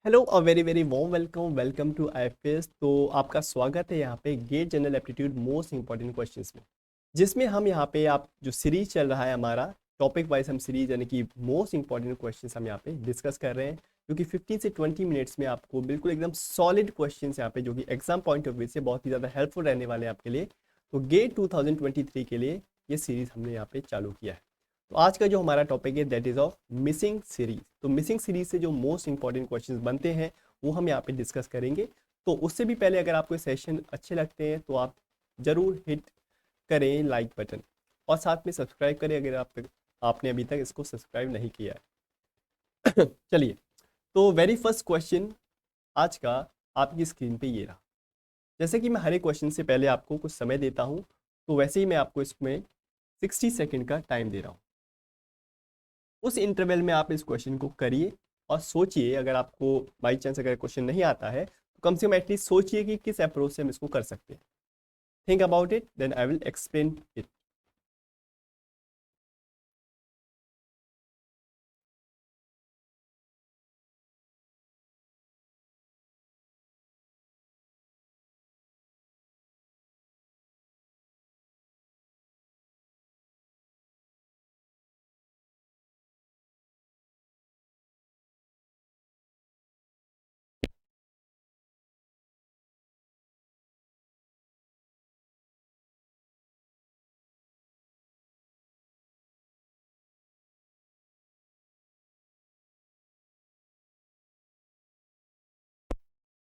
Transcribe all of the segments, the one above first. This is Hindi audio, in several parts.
Hello a very very warm welcome to IFS. तो आपका स्वागत है यहाँ पे GATE general aptitude most important questions में, जिसमें हम यहाँ पे आप जो सीरीज चल रहा है हमारा टॉपिक वाइज हम सीरीज यानी कि मोस्ट इंपॉर्टेंट क्वेश्चंस हम यहाँ पे डिस्कस कर रहे हैं, क्योंकि 15 से 20 मिनट्स में आपको बिल्कुल एकदम सॉलिड क्वेश्चंस यहाँ पे जो कि एग्जाम पॉइंट ऑफ व्यू से बहुत ही ज़्यादा हेल्पफुल रहने वाले हैं आपके लिए। तो गेट 2023 के लिए ये सीरीज हमने यहाँ पे चालू किया है। तो आज का जो हमारा टॉपिक है that is of missing series. तो मिसिंग सीरीज से जो मोस्ट इंपॉर्टेंट क्वेश्चंस बनते हैं वो हम यहाँ पे डिस्कस करेंगे। तो उससे भी पहले अगर आपको सेशन अच्छे लगते हैं तो आप जरूर हिट करें लाइक बटन और साथ में सब्सक्राइब करें अगर आपने अभी तक इसको सब्सक्राइब नहीं किया है। चलिए, तो वेरी फर्स्ट क्वेश्चन आज का आपकी स्क्रीन पे ये रहा। जैसे कि मैं हर एक क्वेश्चन से पहले आपको कुछ समय देता हूँ, तो वैसे ही मैं आपको इसमें 60 सेकेंड का टाइम दे रहा हूँ। उस इंटरवल में आप इस क्वेश्चन को करिए और सोचिए। अगर आपको बाई चांस अगर क्वेश्चन नहीं आता है तो कम से कम एटलीस्ट सोचिए कि किस अप्रोच से हम इसको कर सकते हैं। Think about it, then I will explain it.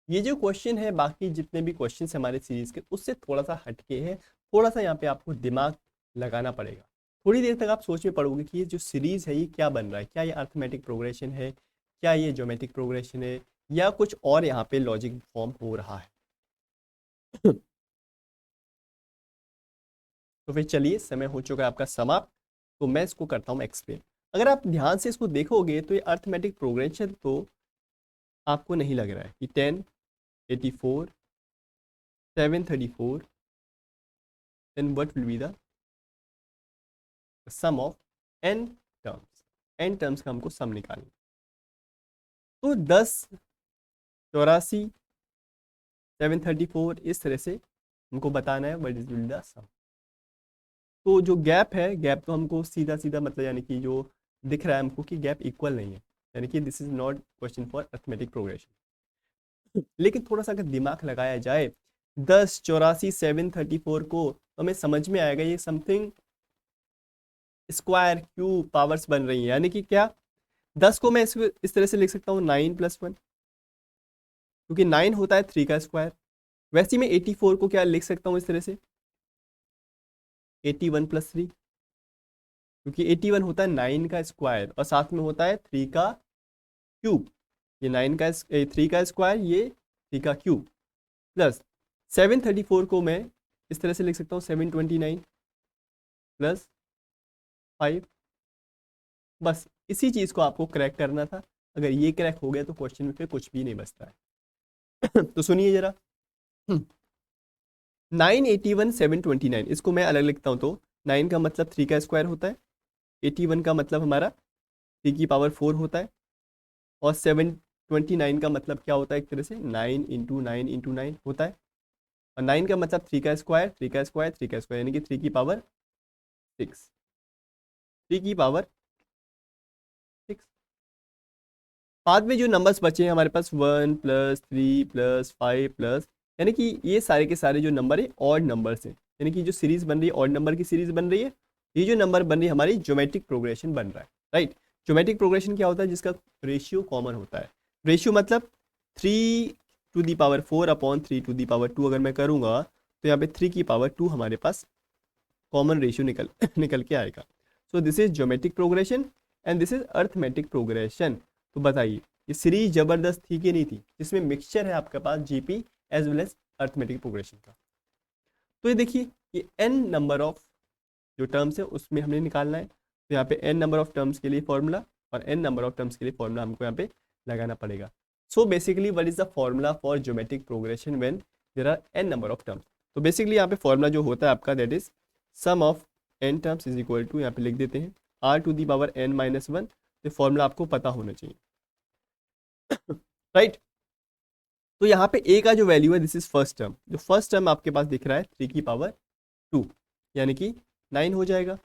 ये जो क्वेश्चन है बाकी जितने भी क्वेश्चन हमारे सीरीज के उससे थोड़ा सा हटके है। थोड़ा सा यहाँ पे आपको दिमाग लगाना पड़ेगा। थोड़ी देर तक आप सोच में पड़ोगे कि ये जो सीरीज है ये क्या बन रहा है, क्या ये अर्थमेटिक प्रोग्रेशन है, क्या ये ज्योमेट्रिक प्रोग्रेशन है, या कुछ और यहाँ पे लॉजिक फॉर्म हो रहा है। तो फिर चलिए, समय हो चुका है आपका समाप्त। तो मैं इसको करता हूँ एक्सप्लेन। अगर आप ध्यान से इसको देखोगे तो ये अर्थमेटिक प्रोग्रेशन तो आपको नहीं लग रहा है कि 10, 84, 734, then what will be the sum of n terms। n terms का हमको सम निकालना। तो 10, 84, 734 इस तरह से हमको बताना है व्हाट इज विल द सम। तो जो गैप है, गैप तो हमको सीधा सीधा मतलब यानी कि जो दिख रहा है हमको कि गैप इक्वल नहीं है, यानी कि this is not question for arithmetic progression. लेकिन थोड़ा सा अगर दिमाग लगाया जाए 10, 84, 734 को, तो हमें समझ में आएगा ये समथिंग स्क्वायर क्यूब पावर्स बन रही है। यानी कि क्या, 10 को मैं इस तरह से लिख सकता हूँ 9+1, क्योंकि 9 होता है 3 का स्क्वायर। वैसे ही मैं 84 को क्या लिख सकता हूँ इस तरह से 81+3, क्योंकि 81 होता है 9 का स्क्वायर और साथ में होता है 3 का क्यूब। ये 3 का स्क्वायर, ये 3 का क्यूब, प्लस 734 को मैं इस तरह से लिख सकता हूँ 729+5। बस इसी चीज़ को आपको क्रैक करना था। अगर ये क्रैक हो गया तो क्वेश्चन में फिर कुछ भी नहीं बचता है। तो सुनिए जरा। 981, 729 इसको मैं अलग लिखता हूँ। तो 9 का मतलब 3 का स्क्वायर होता है, 81 का मतलब हमारा 3 की पावर 4 होता है, और 729 का मतलब क्या होता है, एक तरह से 9 × 9 × 9 होता है। और 9 का मतलब 3 का स्क्वायर, 3 का स्क्वायर, 3 का स्क्वायर, यानी कि 3 की पावर 6, 3 की पावर 6। बाद में जो नंबर्स बचे हैं हमारे पास 1+3+5+, यानी कि ये सारे के सारे जो नंबर है ऑड नंबर्स हैं। यानी कि जो सीरीज बन रही है ऑड नंबर की सीरीज बन रही है। ये जो नंबर बन रही है हमारी ज्योमेट्रिक प्रोग्रेशन बन रहा है, राइट। ज्योमेट्रिक प्रोग्रेशन क्या होता है, जिसका रेशियो कॉमन होता है। रेशियो मतलब 3⁴/3⁴2 अगर मैं करूँगा तो यहाँ पे 3 की पावर 2 हमारे पास कॉमन रेशियो निकल निकल के आएगा। So this is geometric progression and this is arithmetic progression. तो बताइए ये सीरीज जबरदस्त थी कि नहीं थी, जिसमें मिक्सचर है आपके पास GP as well as arithmetic progression का। तो ये देखिए, ये n नंबर ऑफ जो टर्म्स है उसमें हमने निकालना है। तो यहाँ पे n नंबर ऑफ टर्म्स के लिए फॉर्मूला और n नंबर ऑफ टर्म्स के लिए फॉर्मूला हमको यहाँ पे लगाना पड़ेगा। So basically what is the formula for geometric progression when there are n number of terms. तो बेसिकली यहाँ पे फॉर्मूला जो होता है आपका that is sum of n terms is equal to, यहाँ पे लिख देते हैं r⁴ n - 1। तो फॉर्मूला आपको पता होना चाहिए। राइट। तो यहाँ पे a का जो वैल्यू है, दिस इज फर्स्ट टर्म, जो फर्स्ट टर्म आपके पास दिख रहा है 3 की पावर 2 यानी कि 9 हो जाएगा।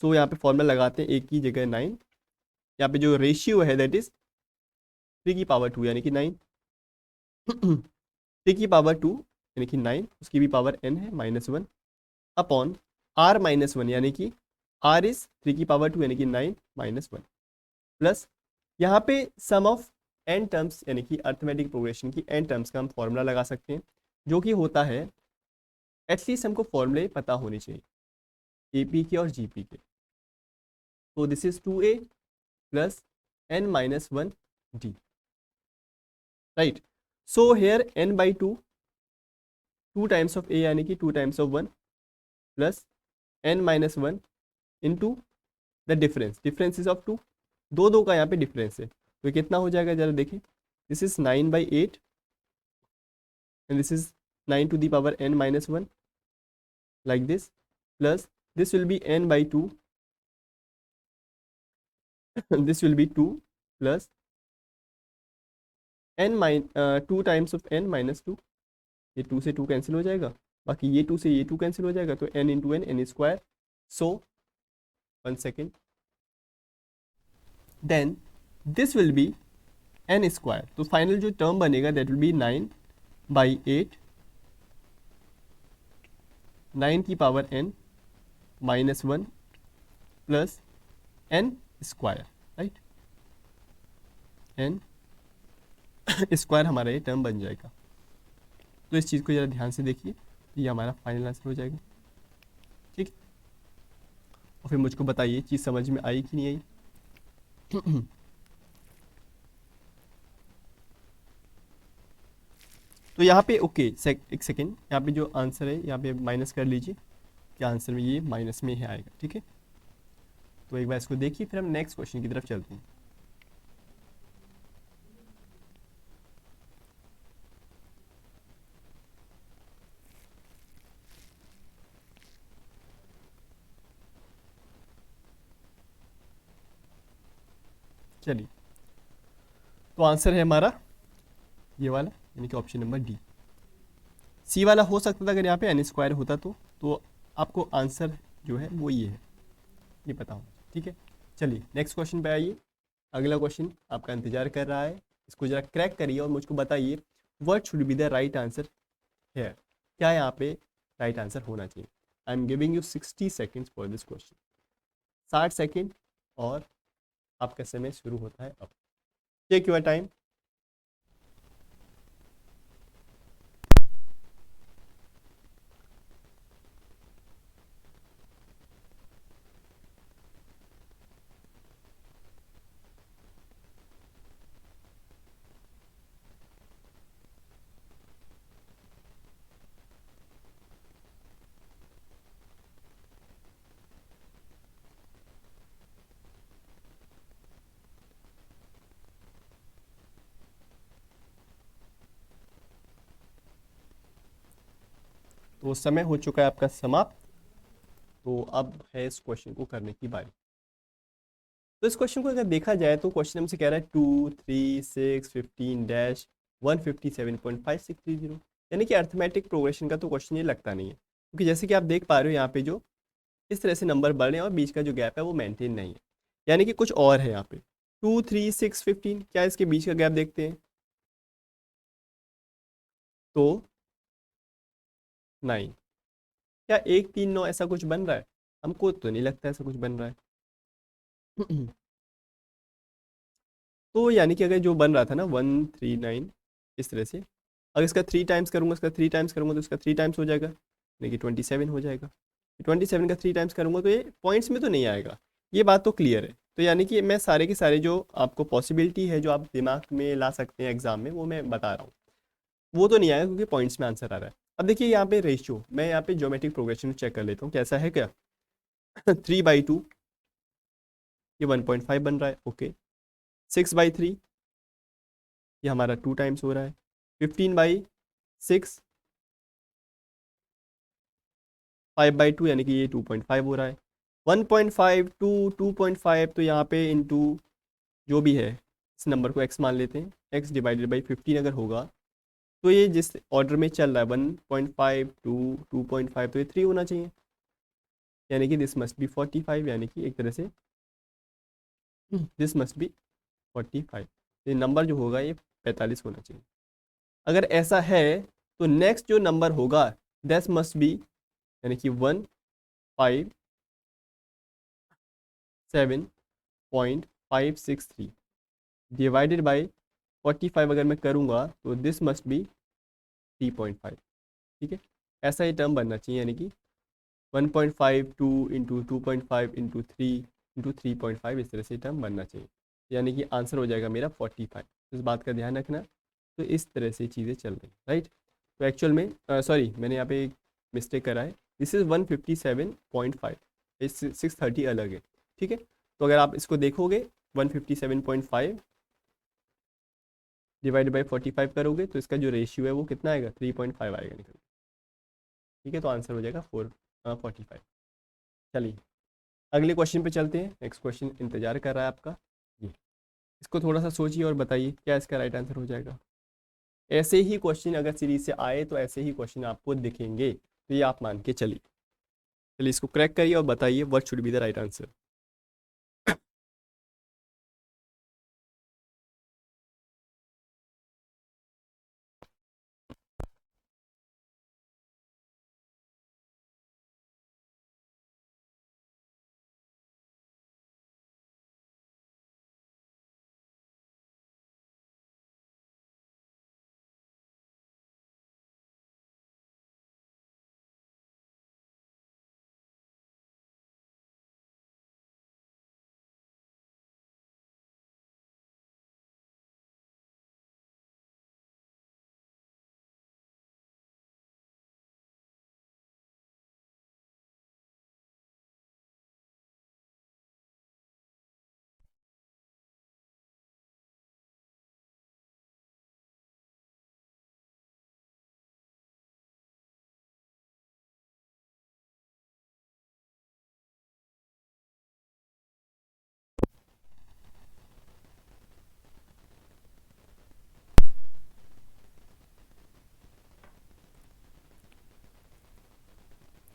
तो यहाँ पे फॉर्मूला लगाते हैं, a की जगह 9, यहाँ पे जो रेशियो है दैट इज 3 की पावर 2 यानी कि 9 3 की पावर 2 यानी कि 9, उसकी भी पावर n है -1 अपॉन r -1 यानी कि r इज 3 की पावर 2 यानी कि 9 -1 प्लस यहाँ पे सम ऑफ n टर्म्स यानी कि अर्थमेटिक प्रोग्रेशन की n टर्म्स का हम फॉर्मूला लगा सकते हैं, जो कि होता है, एटलीस्ट हमको फॉर्मूले पता होने चाहिए AP के और GP के। तो this is 2a plus n -1 d, right. So here n by 2 times of a यानी कि 2 times of 1 plus n -1 into the difference, difference is of 2, दो का यहाँ पे डिफरेंस है, तो कितना हो जाएगा जरा देखिए, this is 9/8 and this is 9 to the power n -1 like this, plus this will be n by 2 this will be 2 plus 2 times of n minus 2, ये 2 से 2 कैंसिल हो जाएगा, बाकी ये 2 से ये 2 कैंसिल हो जाएगा, तो n into n square. So 1 second, then this will be n square, तो फाइनल जो टर्म बनेगा दैट विल बी 9/8, 9 की power n -1 plus n square, right, n square हमारा ये टर्म बन जाएगा। तो इस चीज़ को ज़रा ध्यान से देखिए, ये हमारा फाइनल आंसर हो जाएगा, ठीक। और फिर मुझको बताइए चीज़ समझ में आई कि नहीं आई। तो यहाँ पे ओके एक सेकेंड, यहाँ पे जो आंसर है यहाँ पे माइनस कर लीजिए, क्या आंसर में ये माइनस में ही आएगा, ठीक है। तो एक बार इसको देखिए, फिर हम नेक्स्ट क्वेश्चन की तरफ चलते हैं। चलिए, तो आंसर है हमारा ये वाला, यानी कि ऑप्शन नंबर डी। सी वाला हो सकता था अगर यहाँ पे n स्क्वायर होता तो आपको आंसर जो है वो ये है, ये पता हो, ठीक है। चलिए नेक्स्ट क्वेश्चन पे आइए, अगला क्वेश्चन आपका इंतजार कर रहा है, इसको जरा क्रैक करिए और मुझको बताइए what should be the right answer here, क्या यहाँ पे राइट आंसर होना चाहिए। I am giving you 60 seconds for this question, 60 second, और आपका समय शुरू होता है अब। Take your time. तो समय हो चुका है आपका समाप्त, तो अब है इस क्वेश्चन को करने की बारी। तो इस क्वेश्चन को अगर देखा जाए तो क्वेश्चन हमसे कह रहा है 2 3 6 15 डैश 157.5630, यानी कि अर्थमेटिक प्रोग्रेशन का तो क्वेश्चन ये लगता नहीं है, क्योंकि जैसे कि आप देख पा रहे हो यहाँ पे जो इस तरह से नंबर बढ़ रहे हैं और बीच का जो गैप है वो मेंटेन नहीं है, यानी कि कुछ और है यहाँ पे। 2 3 6 15, क्या इसके बीच का गैप देखते हैं, तो 9, क्या 1 3 9 ऐसा कुछ बन रहा है, हमको तो नहीं लगता ऐसा कुछ बन रहा है। तो यानी कि अगर जो बन रहा था ना 139 इस तरह से, अगर इसका 3 टाइम्स करूँगा, इसका 3 टाइम्स करूँगा तो इसका 3 टाइम्स हो जाएगा, यानी कि 27 हो जाएगा। 27 का 3 टाइम्स करूँगा तो ये पॉइंट्स में तो नहीं आएगा, ये बात तो क्लियर है। तो यानी कि मैं सारे के सारे जो आपको पॉसिबिलिटी है जो आप दिमाग में ला सकते हैं एग्जाम में, वो मैं बता रहा हूँ, वो तो नहीं आएगा क्योंकि पॉइंट्स में आंसर आ रहा है। अब देखिए यहाँ पे रेशियो, मैं यहाँ पे ज्योमेट्रिक प्रोग्रेशन चेक कर लेता हूँ कैसा है क्या। 3/2 ये 1.5 बन रहा है, ओके। 6/3 ये हमारा 2 टाइम्स हो रहा है। 15/6 5/2 यानी कि ये 2.5 हो रहा है। 1.5 2 2.5, तो यहाँ पे इंटू जो भी है इस नंबर को x मान लेते हैं, x डिवाइडेड बाई 15 अगर होगा तो ये जिस ऑर्डर में चल रहा है 1.5 टू 2.5 तो ये 3 होना चाहिए, यानी कि दिस मस्ट बी 45, यानी कि एक तरह से दिस मस्ट बी 45। ये नंबर जो होगा ये 45 होना चाहिए। अगर ऐसा है तो नेक्स्ट जो नंबर होगा दैट मस्ट बी, यानी कि 157.563 डिवाइडेड बाई 45 अगर मैं करूँगा तो दिस मस्ट बी 3.5। ठीक है, ऐसा ही टर्म बनना चाहिए, यानी कि 1.52 इंटू 2.5 इंटू 3 इंटू 3.5, इस तरह से टर्म बनना चाहिए, यानी कि आंसर हो जाएगा मेरा 45। इस बात का ध्यान रखना। तो इस तरह से चीज़ें चल रही, राइट। तो एक्चुअल में सॉरी मैंने यहाँ पे एक मिस्टेक करा है, दिस इज़ 157.5, इस 630 अलग है। ठीक है, तो अगर आप इसको देखोगे 157.5 डिवाइड बाई 45 करोगे तो इसका जो रेशियो है वो कितना आएगा, 3.5 आएगा निकल। ठीक है, तो आंसर हो जाएगा 45। चलिए अगले क्वेश्चन पे चलते हैं। नेक्स्ट क्वेश्चन इंतजार कर रहा है आपका ये, इसको थोड़ा सा सोचिए और बताइए क्या इसका राइट आंसर हो जाएगा। ऐसे ही क्वेश्चन अगर सीरीज से आए तो ऐसे ही क्वेश्चन आपको दिखेंगे, तो ये आप मान के चलिए। चलिए इसको क्रैक करिए और बताइए what should be the right answer.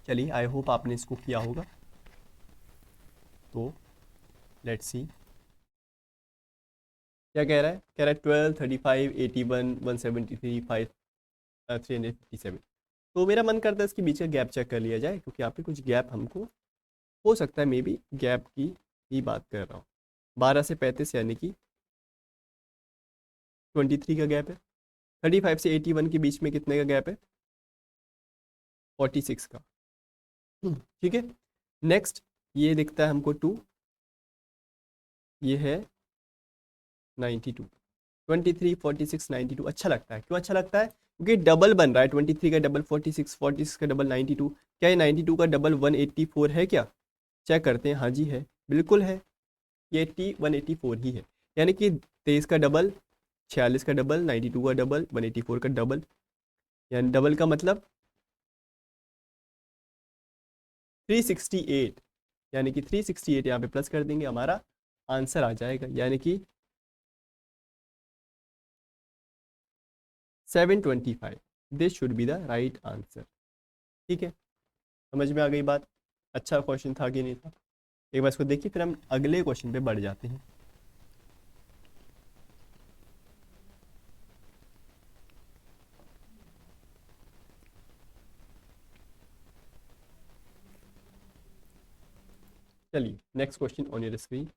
चलिए आई होप आपने इसको किया होगा। तो लेट्स सी क्या कह रहा है। कह रहा है 12, 35, 81, 173, 5, 357। तो मेरा मन करता है इसके बीच का गैप चेक कर लिया जाए, क्योंकि यहाँ पे कुछ गैप हमको हो सकता है, मे बी गैप की ही बात कर रहा हूँ। 12 से 35 यानी कि 23 का गैप है। 35 से 81 के बीच में कितने का गैप है, 46 का। ठीक है, नेक्स्ट ये दिखता है हमको 2, ये है 92। 23, 46, 92 अच्छा लगता है। क्यों अच्छा लगता है, क्योंकि डबल बन रहा है। 23 का डबल 46, 46 का डबल 92। क्या ये 92 का डबल 184 है क्या, चेक करते हैं। हाँ जी है, बिल्कुल है, ये 184 ही है। यानी कि 23 का डबल, 46 का डबल, 92 का डबल, 184 का डबल, यानी डबल का मतलब 368, यानी कि 368 यहाँ पे प्लस कर देंगे, हमारा आंसर आ जाएगा, यानी कि 725। This should be the right answer. ठीक है, समझ में आ गई बात। अच्छा क्वेश्चन था कि नहीं था, एक बार इसको देखिए, फिर हम अगले क्वेश्चन पे बढ़ जाते हैं। चलिए next question on your screen.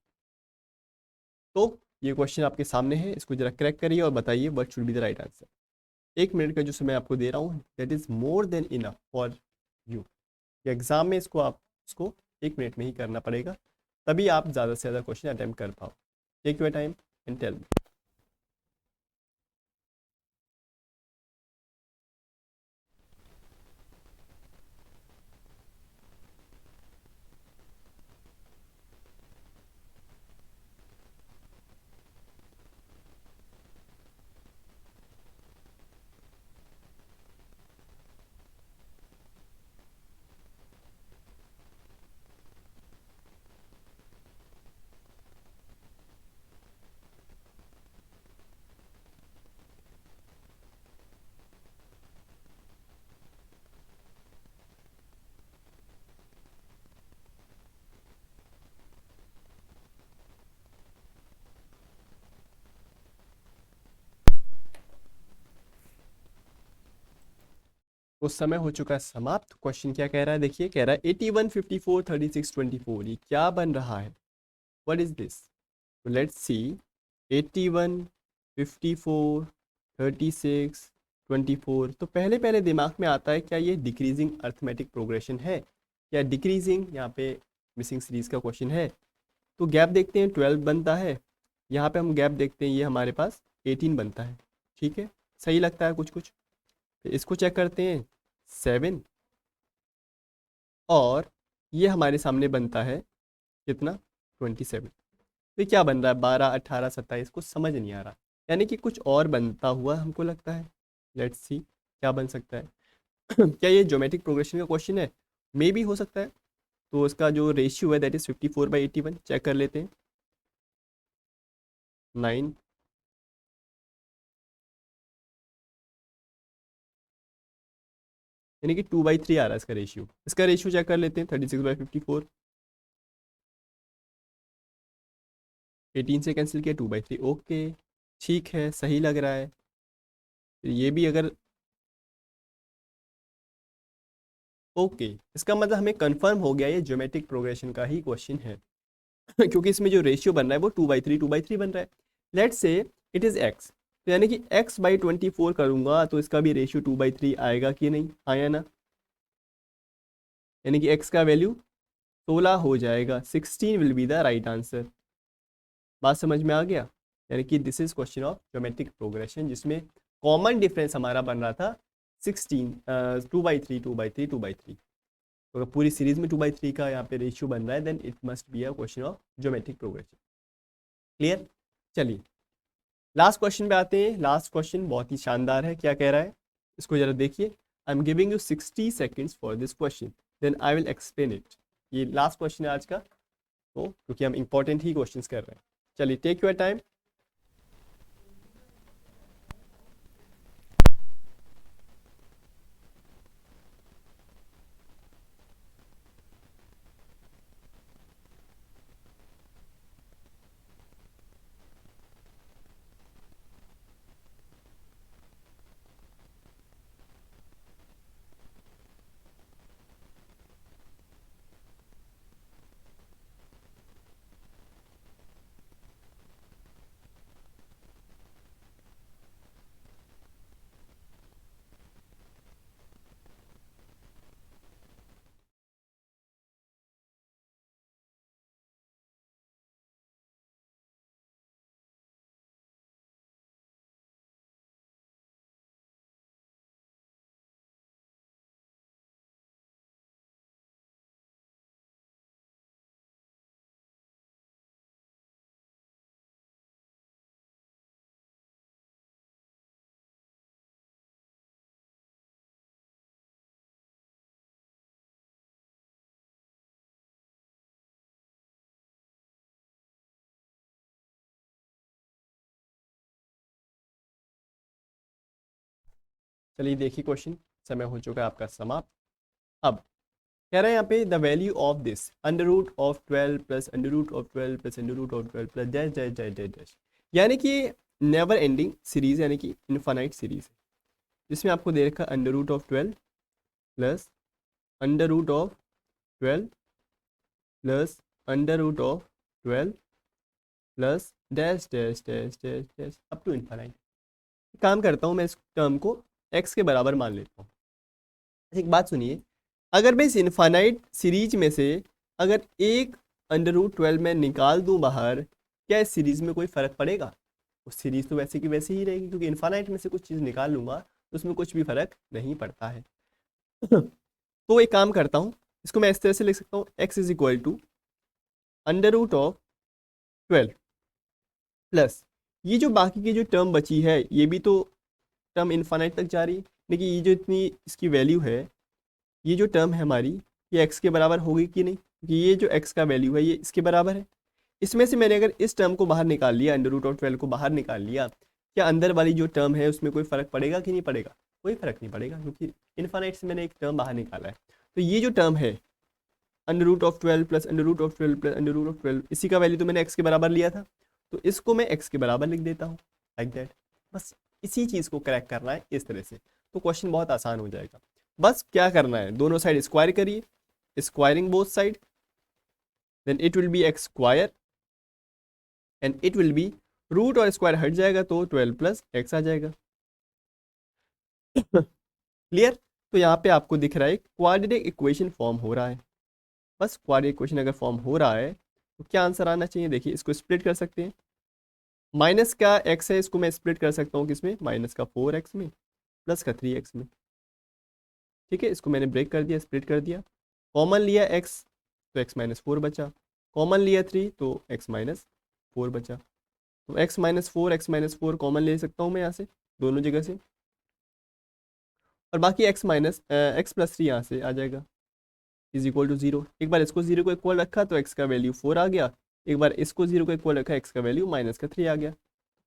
तो ये क्वेश्चन आपके सामने है, इसको जरा क्रैक करिए और बताइए what should be the right answer. 1 minute का जो समय आपको दे रहा हूँ that is more than enough for you. Exam में इसको 1 मिनट में ही करना पड़ेगा, तभी आप ज़्यादा से ज़्यादा क्वेश्चन अटेम्प्ट कर पाओ। Take your time and tell me. तो समय हो चुका है समाप्त। क्वेश्चन क्या कह रहा है, देखिए कह रहा है 81 54 36 24, ये क्या बन रहा है, व्हाट इज दिस। तो लेट्स सी 81 54 36 24, तो पहले पहले दिमाग में आता है क्या ये डिक्रीजिंग अर्थमेटिक प्रोग्रेशन है या डिक्रीजिंग यहाँ पे मिसिंग सीरीज का क्वेश्चन है। तो गैप देखते हैं 12 बनता है, यहाँ पे हम गैप देखते हैं ये हमारे पास 18 बनता है। ठीक है, सही लगता है कुछ कुछ। तो इसको चेक करते हैं 7, और ये हमारे सामने बनता है कितना 27। तो ये क्या बन रहा है 12 18 27, को समझ नहीं आ रहा, यानी कि कुछ और बनता हुआ हमको लगता है। लेट्स सी क्या बन सकता है। क्या ये ज्योमेट्रिक प्रोग्रेशन का क्वेश्चन है, मे भी हो सकता है। तो इसका जो रेशियो है दैट इज 54/81, चेक कर लेते हैं 9, यानी कि 2/3 आ रहा है इसका रेशियो। इसका रेशियो चेक कर लेते हैं 36/54, 18 से कैंसिल किया 2/3, ओके ठीक है सही लग रहा है। फिर ये भी अगर ओके, इसका मतलब हमें कंफर्म हो गया ये ज्योमेट्रिक प्रोग्रेशन का ही क्वेश्चन है। क्योंकि इसमें जो रेशियो बन रहा है वो 2/3 बन रहा है। Let's say it is x, तो यानी कि x/24 करूंगा तो इसका भी रेशियो 2/3 आएगा कि नहीं, आया ना, यानी कि x का वैल्यू 16 हो जाएगा, 16 will be the right answer. बात समझ में आ गया, यानी कि this is question of geometric progression जिसमें कॉमन डिफरेंस हमारा बन रहा था 16, 2/3 तो अगर पूरी सीरीज में 2/3 का यहाँ पे रेशियो बन रहा है then it must be a question of geometric progression. Clear, चलिए लास्ट क्वेश्चन पे आते हैं। लास्ट क्वेश्चन बहुत ही शानदार है, क्या कह रहा है इसको जरा देखिए। I am giving you 60 seconds for this question, then I will explain it. ये लास्ट क्वेश्चन है आज का, तो क्योंकि हम इंपॉर्टेंट ही क्वेश्चन कर रहे हैं। चलिए टेक योर टाइम। चलिए देखिए क्वेश्चन, समय हो चुका है आपका समाप्त। अब कह रहे हैं यहाँ पे the value of this √12 plus √12 plus √12 plus dash dash dash dash dash, यानी कि नेवर एंडिंग सीरीज, यानी कि इनफाइनाइट सीरीज, जिसमें आपको दे रखा √12 plus √12 plus √12 plus dash dash dash dash dash up to infinite. काम करता हूँ मैं इस टर्म को x के बराबर मान लेता हूँ। एक बात सुनिए, अगर मैं इस इनफाइनाइट सीरीज में से अगर एक √12 में निकाल दूं बाहर, क्या इस सीरीज में कोई फर्क पड़ेगा? उस सीरीज तो वैसे की वैसे ही रहेगी, क्योंकि इनफाइनाइट में से कुछ चीज़ निकाल लूंगा तो उसमें कुछ भी फर्क नहीं पड़ता है। तो एक काम करता हूँ, इसको मैं इस तरह से लिख सकता हूँ x is equal to √12 plus ये जो बाकी की जो टर्म बची है ये भी तो टर्म इनफाइनाइट तक जा रही है, लेकिन ये जो इतनी इसकी वैल्यू है, ये जो टर्म है हमारी, ये x के बराबर होगी कि नहीं, क्योंकि ये जो x का वैल्यू है ये इसके बराबर है। इसमें से मैंने अगर इस टर्म को बाहर निकाल लिया, √12 को बाहर निकाल लिया, क्या अंदर वाली जो टर्म है उसमें कोई फर्क पड़ेगा कि नहीं पड़ेगा? कोई फर्क नहीं पड़ेगा, क्योंकि इनफाइनाइट से मैंने एक टर्म बाहर निकाला है। तो ये जो टर्म है √12 प्लस √12 प्लस √12, इसी का वैल्यू तो मैंने x के बराबर लिया था, तो इसको मैं x के बराबर लिख देता हूँ लाइक दैट। बस इसी चीज़ को क्रैक करना है इस तरह से, तो क्वेश्चन बहुत आसान हो जाएगा। बस क्या करना है, दोनों साइड स्क्वायर करिए, squaring both side, then it will be x square and it will be, root और स्क्वायर हट जाएगा तो 12 प्लस एक्स आ जाएगा। क्लियर? तो यहाँ पे आपको दिख रहा है क्वाड्रेटिक इक्वेशन फॉर्म हो रहा है। बस क्वाड्रेटिक इक्वेशन अगर फॉर्म हो रहा है तो क्या आंसर आना चाहिए, देखिए इसको स्प्लिट कर सकते हैं, माइनस का एक्स है इसको मैं स्प्लिट कर सकता हूँ किसमें, माइनस का 4x में, प्लस का 3x में। ठीक है, इसको मैंने ब्रेक कर दिया, स्प्लिट कर दिया, कॉमन लिया x तो x माइनस 4 बचा, कॉमन लिया 3 तो x माइनस 4 बचा, तो x माइनस 4 कॉमन ले सकता हूँ मैं यहाँ से दोनों जगह से, और बाकी x प्लस 3 यहाँ से आ जाएगा, इज इक्वल टू 0। एक बार इसको 0 को इक्वल रखा तो x का वैल्यू 4 आ गया, एक बार इसको 0 को इक्वल रखा x का वैल्यू माइनस का 3 आ गया।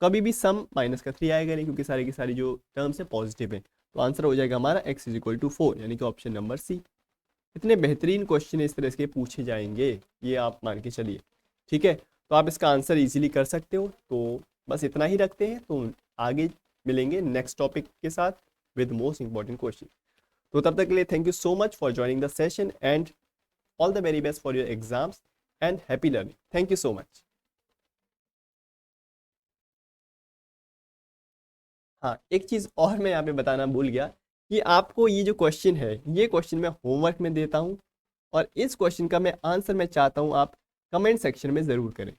कभी भी सम माइनस का 3 आएगा नहीं क्योंकि सारी की सारी जो टर्म्स है पॉजिटिव है, तो आंसर हो जाएगा हमारा x इज इक्वल टू 4, यानी कि ऑप्शन नंबर सी। इतने बेहतरीन क्वेश्चन इस तरह के पूछे जाएंगे, ये आप मान के चलिए। ठीक है, तो आप इसका आंसर इजीली कर सकते हो। तो बस इतना ही रखते हैं, तो आगे मिलेंगे नेक्स्ट टॉपिक के साथ विद मोस्ट इंपॉर्टेंट क्वेश्चन। तो तब तक के लिए thank you so much for joining the session and all the very best for your exams and happy learning. Thank you so much. हाँ, एक चीज़ और मैं यहाँ पे बताना भूल गया कि आपको ये जो क्वेश्चन है, ये क्वेश्चन मैं होमवर्क में देता हूँ, और इस क्वेश्चन का मैं आंसर मैं चाहता हूँ आप कमेंट सेक्शन में ज़रूर करें।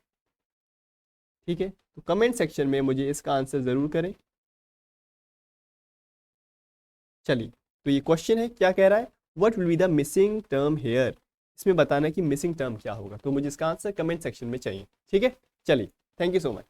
ठीक है, तो कमेंट सेक्शन में मुझे इसका आंसर ज़रूर करें। चलिए, तो ये क्वेश्चन है, क्या कह रहा है, what will be the missing term here. इसमें बताना है कि मिसिंग टर्म क्या होगा, तो मुझे इसका आंसर कमेंट सेक्शन में चाहिए। ठीक है, चलिए, थैंक यू सो मच।